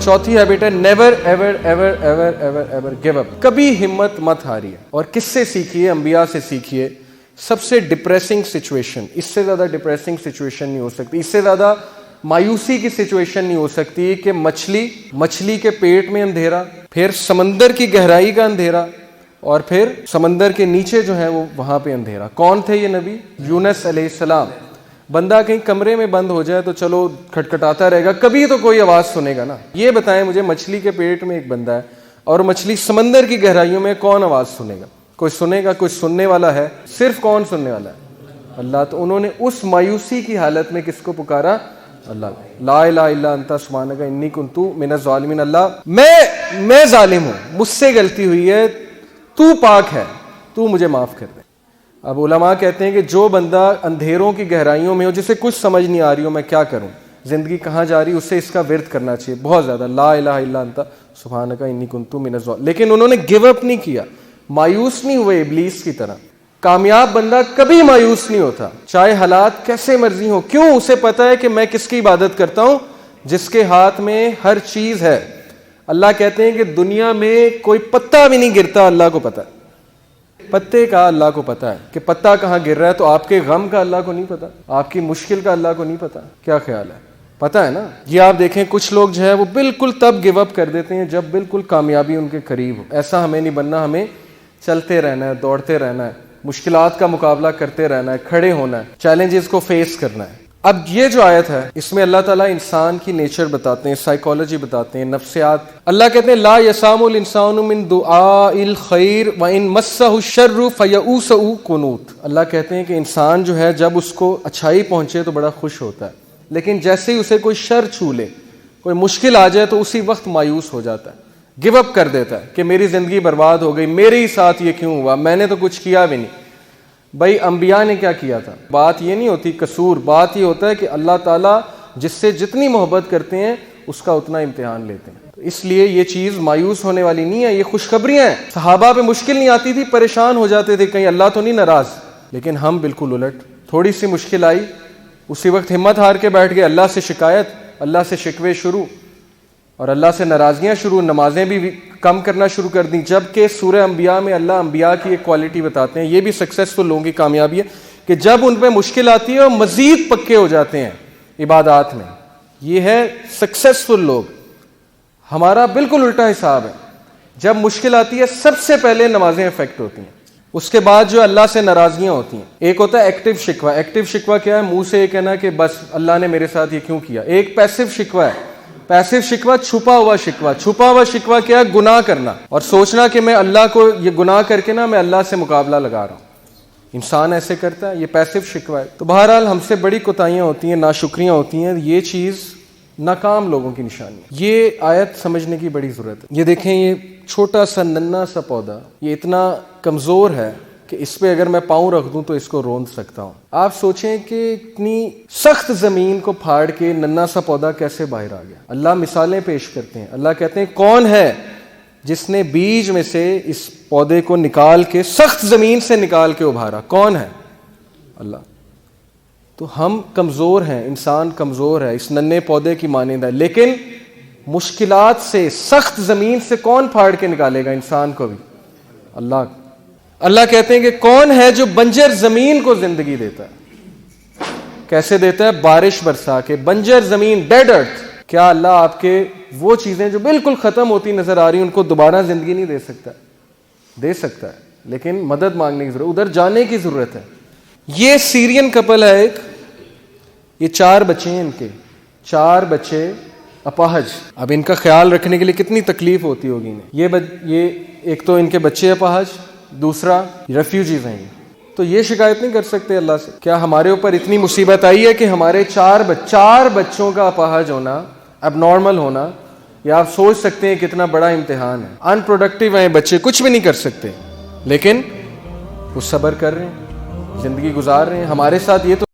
چوتھی ہیبٹ ہے never ever ever ever ever ever give up. کبھی ہمت مت ہاریے. اور کس سے سیکھیے؟ انبیاء سے سیکھیے. سب سے ڈپریسنگ سچویشن، اس سے زیادہ ڈپریسنگ سچویشن نہیں ہو سکتی، اس سے زیادہ مایوسی کی سچویشن نہیں ہو سکتی کہ مچھلی کے پیٹ میں اندھیرا، پھر سمندر کی گہرائی کا اندھیرا، اور پھر سمندر کے نیچے جو ہے وہ وہاں پہ اندھیرا. کون تھے یہ نبی؟ یونس علیہ السلام. بندہ کہیں کمرے میں بند ہو جائے تو چلو کھٹکھٹاتا رہے گا، کبھی تو کوئی آواز سنے گا نا. یہ بتائیں مجھے، مچھلی کے پیٹ میں ایک بندہ ہے اور مچھلی سمندر کی گہرائیوں میں، کون آواز سنے گا؟ کوئی سنے گا؟ کوئی سننے والا ہے؟ صرف کون سننے والا ہے؟ اللہ. تو انہوں نے اس مایوسی کی حالت میں کس کو پکارا؟ اللہ. لا الہ الا انت سبحانک انی کنت من الظالمین. اللہ میں ظالم ہوں، مجھ سے غلطی ہوئی ہے، تو پاک ہے، تو مجھے معاف کر دے. اب علماء کہتے ہیں کہ جو بندہ اندھیروں کی گہرائیوں میں ہو، جسے کچھ سمجھ نہیں آ رہی ہو میں کیا کروں، زندگی کہاں جا رہی، اسے اس کا ورد کرنا چاہیے بہت زیادہ، لا الہ الا انت سبحانک انی کنت من الظالمین. لیکن انہوں نے گیو اپ نہیں کیا، مایوس نہیں ہوئے ابلیس کی طرح. کامیاب بندہ کبھی مایوس نہیں ہوتا، چاہے حالات کیسے مرضی ہوں. کیوں؟ اسے پتا ہے کہ میں کس کی عبادت کرتا ہوں؟ جس کے ہاتھ میں ہر چیز ہے. اللہ کہتے ہیں کہ دنیا میں کوئی پتا بھی نہیں گرتا، اللہ کو پتا ہے. پتے کا اللہ کو پتا ہے کہ پتا کہاں گر رہا ہے. تو آپ کے غم کا اللہ کو نہیں پتا؟ آپ کی مشکل کا اللہ کو نہیں پتا؟ کیا خیال ہے؟ پتا ہے نا. یہ آپ دیکھیں کچھ لوگ جو ہے وہ بالکل تب گیو اپ کر دیتے ہیں جب بالکل کامیابی ان کے قریب ہو. ایسا ہمیں نہیں بننا، ہمیں چلتے رہنا ہے، دوڑتے رہنا ہے، مشکلات کا مقابلہ کرتے رہنا ہے، کھڑے ہونا ہے، چیلنجز کو فیس کرنا ہے. اب یہ جو آیت ہے اس میں اللہ تعالیٰ انسان کی نیچر بتاتے ہیں، سائیکالوجی بتاتے ہیں، نفسیات. اللہ کہتے ہیں لا یسام الانسان من دعاء الخیر وان مسہ الشر فیئوس قنوط. اللہ کہتے ہیں کہ انسان جو ہے جب اس کو اچھائی پہنچے تو بڑا خوش ہوتا ہے، لیکن جیسے ہی اسے کوئی شر چھو لے، کوئی مشکل آ جائے تو اسی وقت مایوس ہو جاتا ہے، گیو اپ کر دیتا ہے کہ میری زندگی برباد ہو گئی، میرے ہی ساتھ یہ کیوں ہوا، میں نے تو کچھ کیا بھی نہیں. بھائی انبیاء نے کیا کیا تھا؟ بات یہ نہیں ہوتی قصور، بات یہ ہوتا ہے کہ اللہ تعالیٰ جس سے جتنی محبت کرتے ہیں اس کا اتنا امتحان لیتے ہیں. اس لیے یہ چیز مایوس ہونے والی نہیں ہے، یہ خوشخبریاں ہیں. صحابہ پہ مشکل نہیں آتی تھی، پریشان ہو جاتے تھے کہیں اللہ تو نہیں ناراض. لیکن ہم بالکل الٹ، تھوڑی سی مشکل آئی اسی وقت ہمت ہار کے بیٹھ گئے، اللہ سے شکایت، اللہ سے شکوے شروع، اور اللہ سے ناراضگیاں شروع، نمازیں بھی کم کرنا شروع کر دیں. جبکہ سورہ انبیاء میں اللہ انبیاء کی ایک کوالٹی بتاتے ہیں، یہ بھی سکسیسفل لوگوں کی کامیابی ہے کہ جب ان پہ مشکل آتی ہے وہ مزید پکے ہو جاتے ہیں عبادات میں. یہ ہے سکسیسفل لوگ. ہمارا بالکل الٹا حساب ہے، جب مشکل آتی ہے سب سے پہلے نمازیں افیکٹ ہوتی ہیں، اس کے بعد جو اللہ سے ناراضگیاں ہوتی ہیں. ایک ہوتا ہے ایکٹیو شکوہ. ایکٹیو شکوہ کیا ہے؟ منہ سے یہ کہنا کہ بس اللہ نے میرے ساتھ یہ کیوں کیا. ایک پیسو شکوہ ہے. پیسو شکوہ چھپا ہوا شکوہ. چھپا ہوا شکوہ کیا ہے؟ گناہ کرنا اور سوچنا کہ میں اللہ کو یہ گناہ کر کے نا میں اللہ سے مقابلہ لگا رہا ہوں. انسان ایسے کرتا ہے، یہ پیسو شکوہ ہے. تو بہرحال ہم سے بڑی کوتاہیاں ہوتی ہیں، ناشکریاں ہوتی ہیں. یہ چیز ناکام لوگوں کی نشانی ہے. یہ آیت سمجھنے کی بڑی ضرورت ہے. یہ دیکھیں، یہ چھوٹا سا ننھا سا پودا یہ اتنا کمزور ہے کہ اس پہ اگر میں پاؤں رکھ دوں تو اس کو روند سکتا ہوں. آپ سوچیں کہ اتنی سخت زمین کو پھاڑ کے ننھا سا پودا کیسے باہر آ گیا. اللہ مثالیں پیش کرتے ہیں. اللہ کہتے ہیں کون ہے جس نے بیج میں سے اس پودے کو نکال کے سخت زمین سے نکال کے ابھارا؟ کون ہے؟ اللہ. تو ہم کمزور ہیں، انسان کمزور ہے، اس ننھے پودے کی مانند ہے. لیکن مشکلات سے، سخت زمین سے کون پھاڑ کے نکالے گا انسان کو بھی؟ اللہ. اللہ کہتے ہیں کہ کون ہے جو بنجر زمین کو زندگی دیتا ہے؟ کیسے دیتا ہے؟ بارش برسا کے. بنجر زمین، ڈیڈ ارتھ. کیا اللہ آپ کے وہ چیزیں جو بالکل ختم ہوتی نظر آ رہی ہیں ان کو دوبارہ زندگی نہیں دے سکتا؟ دے سکتا ہے، لیکن مدد مانگنے کی ضرورت، ادھر جانے کی ضرورت ہے. یہ سیرین کپل ہے ایک، یہ 4 بچے ہیں، ان کے 4 بچے اپاہج. اب ان کا خیال رکھنے کے لیے کتنی تکلیف ہوتی ہوگی انہیں. یہ ایک تو ان کے بچے اپاہج، دوسرا ریفیوجیز ہیں. تو یہ شکایت نہیں کر سکتے اللہ سے؟ کیا ہمارے اوپر اتنی مصیبت آئی ہے کہ ہمارے 4 بچوں کا اپاہج ہونا، اب نارمل ہونا، یا آپ سوچ سکتے ہیں کتنا بڑا امتحان ہے. ان پروڈکٹیو ہیں بچے، کچھ بھی نہیں کر سکتے، لیکن وہ صبر کر رہے ہیں، زندگی گزار رہے ہیں. ہمارے ساتھ یہ تو